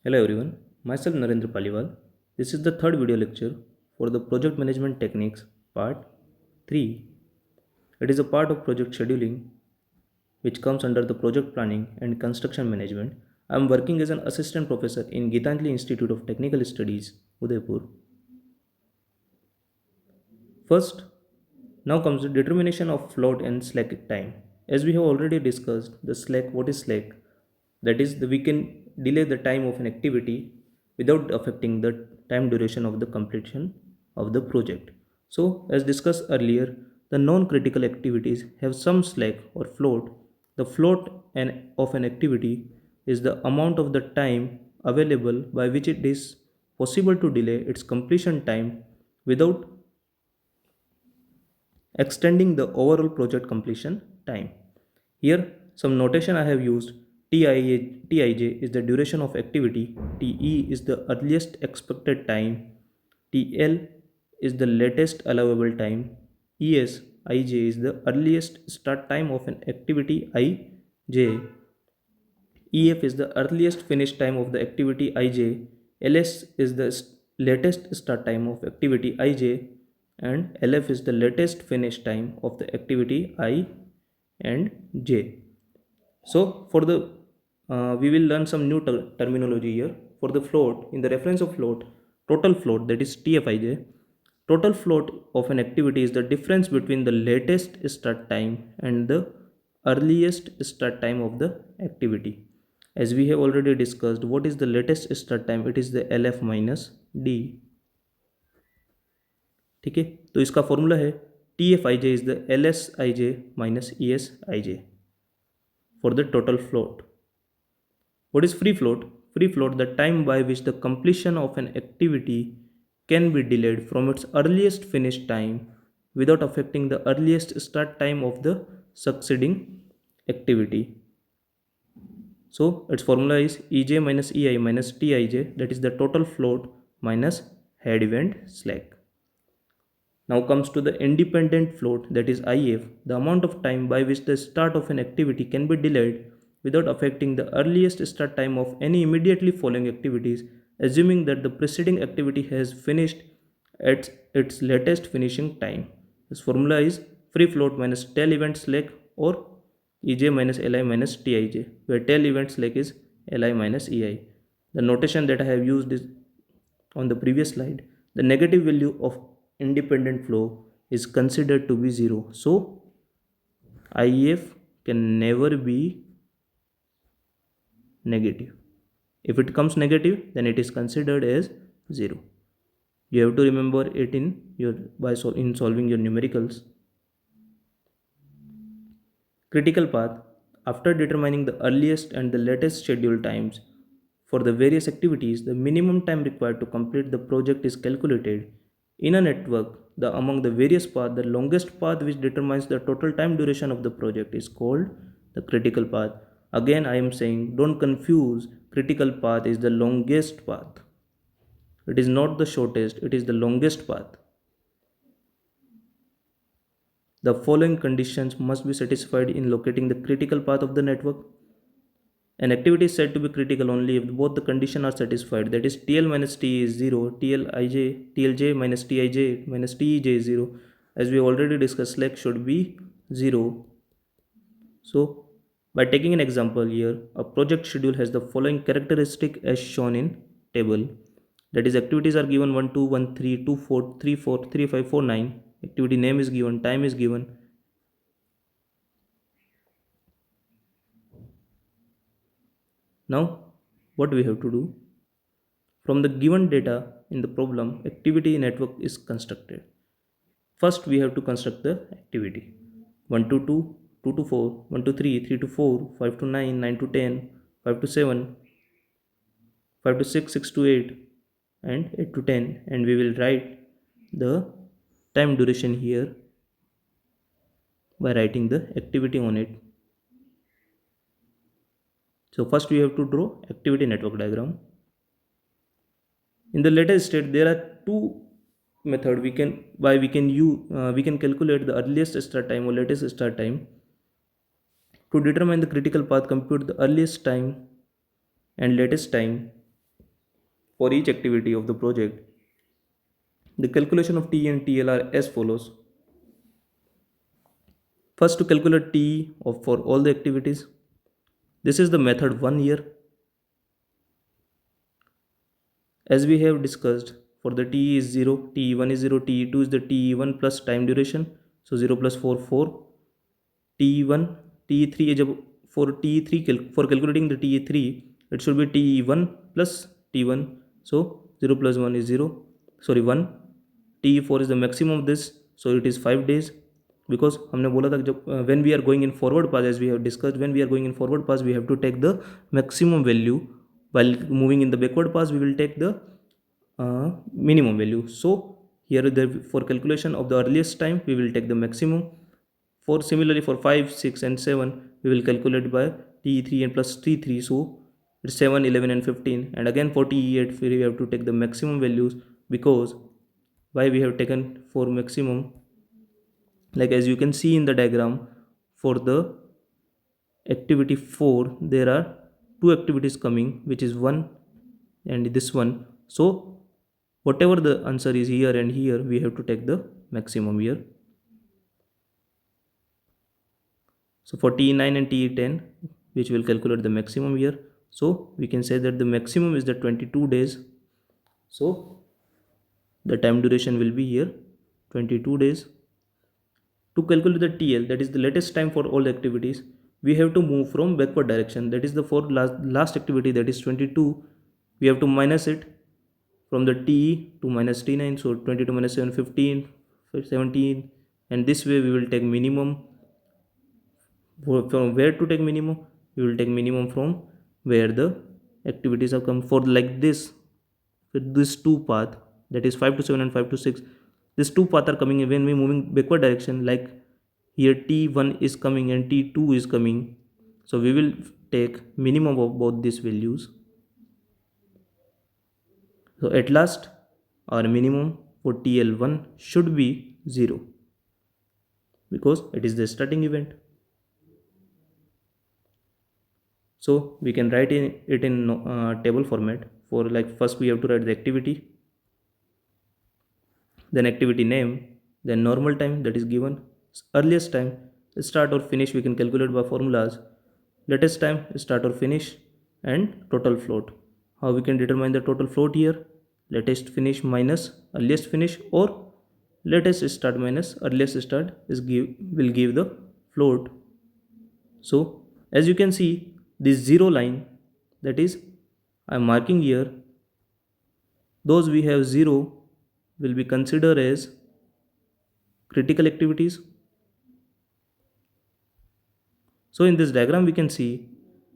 Hello everyone, myself Narendra Paliwal. This is the third video lecture for the Project Management Techniques Part 3. It is a part of project scheduling which comes under the project planning and construction management. I am working as an assistant professor in Gitanjali Institute of Technical Studies, Udaipur. First, now comes the determination of float and slack time. As we have already discussed, the slack, what is slack? That is, we can delay the time of an activity without affecting the time duration of the completion of the project. So, as discussed earlier, the non-critical activities have some slack or float. The float of an activity is the amount of the time available by which it is possible to delay its completion time without extending the overall project completion time. Here, some notation I have used. Tij is the duration of activity, Te is the earliest expected time, Tl is the latest allowable time, Ij is the earliest start time of an activity Ij, EF is the earliest finish time of the activity Ij, LS is the latest start time of activity Ij, and LF is the latest finish time of the activity I and J. So for the we will learn some new terminology here. For the float, in the reference of float, total float, that is TFIJ, total float of an activity is the difference between the latest start time and the earliest start time of the activity. As we have already discussed, what is the latest start time? It is the LF minus D. ठीक है, तो इसका formula है TFIJ is the LSIJ minus ESIJ for the total float. What is free float? Free float, the time by which the completion of an activity can be delayed from its earliest finish time without affecting the earliest start time of the succeeding activity. So its formula is EJ minus EI minus TIJ, that is the total float minus head event slack. Now comes to the independent float, that is IF, the amount of time by which the start of an activity can be delayed without affecting the earliest start time of any immediately following activities, assuming that the preceding activity has finished at its latest finishing time. This formula is free float minus tail event slack, or EJ minus LI minus TIJ, where tail event slack is LI minus EI. The notation that I have used is on the previous slide. The negative value of independent flow is considered to be 0. So IF can never be negative. If it comes negative, then it is considered as 0. You have to remember it in solving your numericals. Critical path. After determining the earliest and the latest schedule times for the various activities, the minimum time required to complete the project is calculated. In a network, among the various paths, the longest path which determines the total time duration of the project is called the critical path. Again, I am saying don't confuse, critical path is the longest path. It is not the shortest, it is the longest path. The following conditions must be satisfied in locating the critical path of the network. An activity is said to be critical only if both the conditions are satisfied. That is, TL minus T is 0, TLJ minus TIJ minus TEJ is 0. As we already discussed, slack should be 0. So, by taking an example here, a project schedule has the following characteristic as shown in table. That is, activities are given 1, 2, 1, 3, 2, 4, 3, 4, 3, 5, 4, 9. Activity name is given, time is given. Now, what we have to do? From the given data in the problem, activity network is constructed. First, we have to construct the activity. 1 to 2, 2 to 4, 1 to 3, 3 to 4, 5 to 9, 9 to 10, 5 to 7, 5 to 6, 6 to 8, and 8 to 10. And we will write the time duration here by writing the activity on it. So first we have to draw activity network diagram. In the latest state, there are two methods we can calculate the earliest start time or latest start time. To determine the critical path, compute the earliest time and latest time for each activity of the project. The calculation of T and TL are as follows. First, to calculate T of for all the activities. This is the method 1 here. As we have discussed, for the T is 0, T1 is 0, T2 is the T1 plus time duration. So 0 plus 4, 4. T1, T3 is for T3, for calculating the T3, it should be T1 plus T1. So 0 plus 1 is 0, sorry 1. T4 is the maximum of this, so it is 5 days. Because हमने बोला था कि जब when we are going in forward path, as we have discussed, when we are going in forward path we have to take the maximum value, while moving in the backward path we will take the minimum value. So here for calculation of the earliest time we will take the maximum. For similarly for 5, 6 and 7 we will calculate by T3 and plus T3, so it's 7, 11 and 15. And again for T8 we have to take the maximum values, because why we have taken for maximum, like as you can see in the diagram, for the activity 4 there are two activities coming, which is 1 and this one. So whatever the answer is here and here, we have to take the maximum here. So for T9 and T10, which will calculate the maximum here, so we can say that the maximum is the 22 days. So the time duration will be here 22 days. To calculate the TL, that is the latest time for all activities, we have to move from backward direction. That is the for last activity, that is 22. We have to minus it from the T to minus T9. So 22 minus 7, 15, 17. And this way we will take minimum. From where to take minimum? We will take minimum from where the activities have come. For like this, with this two path, that is 5 to 7 and 5 to 6, these two paths are coming when we moving backward direction. Like here T1 is coming and T2 is coming, so we will take minimum of both these values. So at last our minimum for TL1 should be 0, because it is the starting event. So we can write it in table format. For like first we have to write the activity, then activity name, then normal time that is given, earliest time, start or finish we can calculate by formulas, latest time, start or finish, and total float. How we can determine the total float here? Latest finish minus earliest finish, or latest start minus earliest start will give the float. So as you can see, this zero line, that is I am marking here, those we have 0 will be considered as critical activities. So in this diagram we can see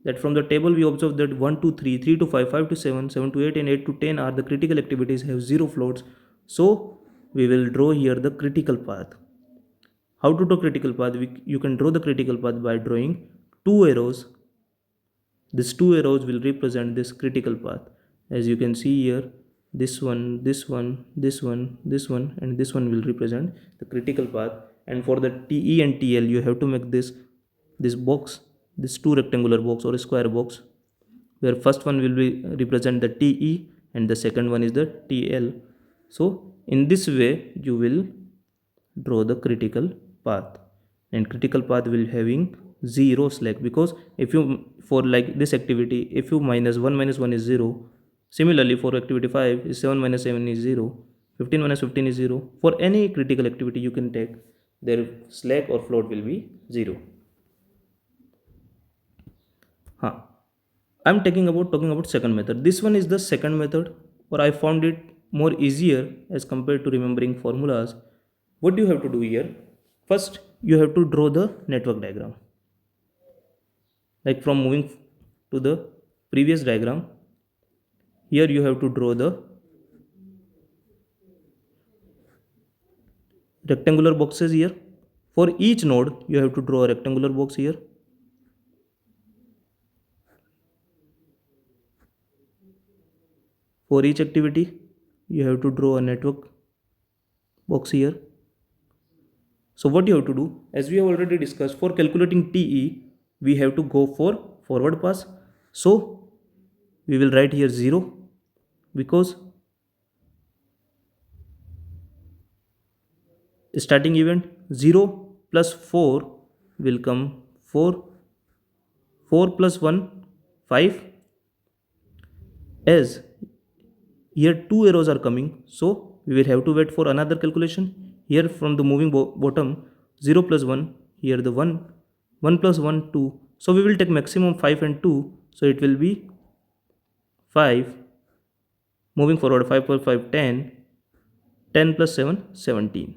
that from the table we observe that 1 to 3, 3 to 5, 5 to 7, 7 to 8 and 8 to 10 are the critical activities, have 0 floats. So we will draw here the critical path. How to draw critical path? You can draw the critical path by drawing two arrows. These two arrows will represent this critical path. As you can see here, this one, this one, this one, this one, and this one will represent the critical path. And for the TE and TL, you have to make this box, this two rectangular box or a square box, where first one will be represent the TE and the second one is the TL. So in this way you will draw the critical path, and critical path will having 0 slack, because if you for like this activity, if you minus 1 is 0. Similarly for activity 5 is 7 minus 7 is 0, 15 minus 15 is 0. For any critical activity you can take, their slack or float will be 0. I'm talking about second method. This one is the second method, or I found it more easier as compared to remembering formulas. What do you have to do here? First, you have to draw the network diagram. Like from moving to the previous diagram, here you have to draw the rectangular boxes here. For each node, you have to draw a rectangular box here. For each activity, you have to draw a network box here. So what you have to do, as we have already discussed, for calculating TE, we have to go for forward pass. So we will write here 0, because starting event 0 plus 4 will come 4, 4 plus 1 5, as here two arrows are coming, so we will have to wait for another calculation. Here from the moving bottom 0 plus 1, here the 1, 1 plus 1 2, so we will take maximum 5 and 2, so it will be 5. Moving forward 5 plus 5 10, 10 plus 7 17.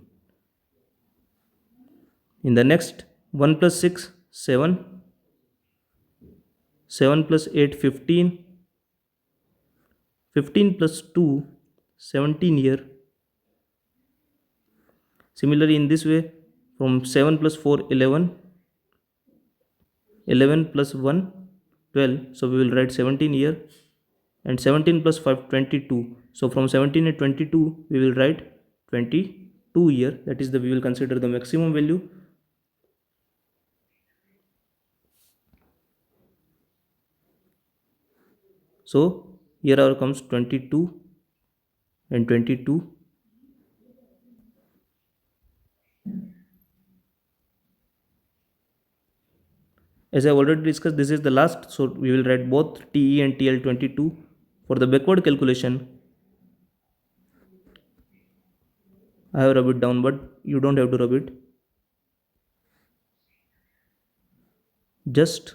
In the next 1 plus 6 7, 7 plus 8 15, 15 plus 2 17 here. Similarly in this way from 7 plus 4 11, 11 plus 1 12, so we will write 17 here, and 17 plus 5 22, so from 17 and 22 we will write 22 here, that is the we will consider the maximum value. So here our comes 22 and 22. As I have already discussed, this is the last, so we will write both TE and TL22. For the backward calculation, I have rubbed it down, but you don't have to rub it. Just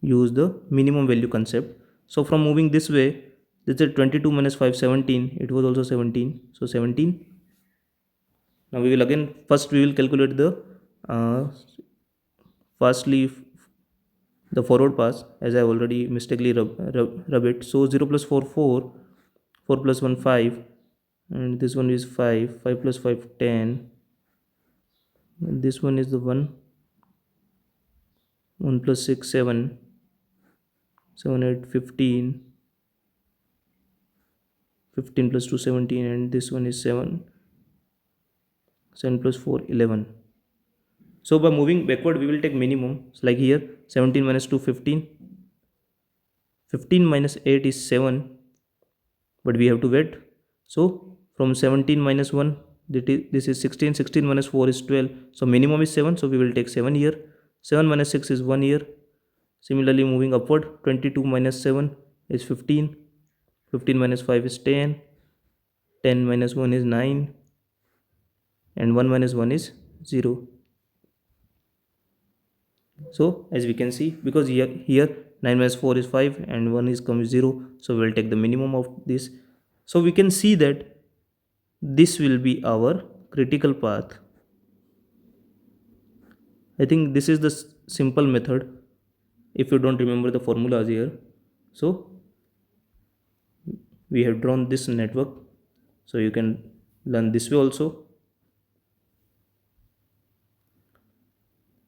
use the minimum value concept. So from moving this way, this is 22 minus 5 17, it was also 17, so 17. Now we will again, first we will calculate the firstly the forward pass, as I have already mistakenly rub it. So 0 plus 4 4, 4 plus 1 5, and this one is 5, 5 plus 5 10, and this one is the 1, 1 plus 6 7, 7 8 15, 15 plus 2 17, and this one is 7, 7 plus 4 11. So by moving backward we will take minimum, so like here 17 minus 2 15, 15 minus 8 is 7, but we have to wait. So from 17 minus 1, this is 16, 16 minus 4 is 12, so minimum is 7, so we will take 7 here. 7 minus 6 is 1 here. Similarly moving upward, 22 minus 7 is 15, 15 minus 5 is 10, 10 minus 1 is 9, and 1 minus 1 is 0. So as we can see, because here 9 minus 4 is 5 and 1 is comes 0, so we will take the minimum of this. So we can see that this will be our critical path. I think this is the simple method if you don't remember the formulas here. So we have drawn this network, so you can learn this way also.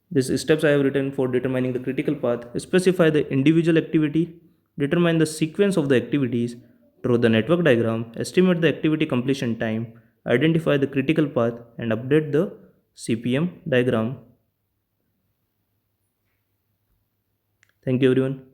These steps I have written for determining the critical path: specify the individual activity, determine the sequence of the activities, draw the network diagram, estimate the activity completion time, identify the critical path, and update the CPM diagram. Thank you everyone.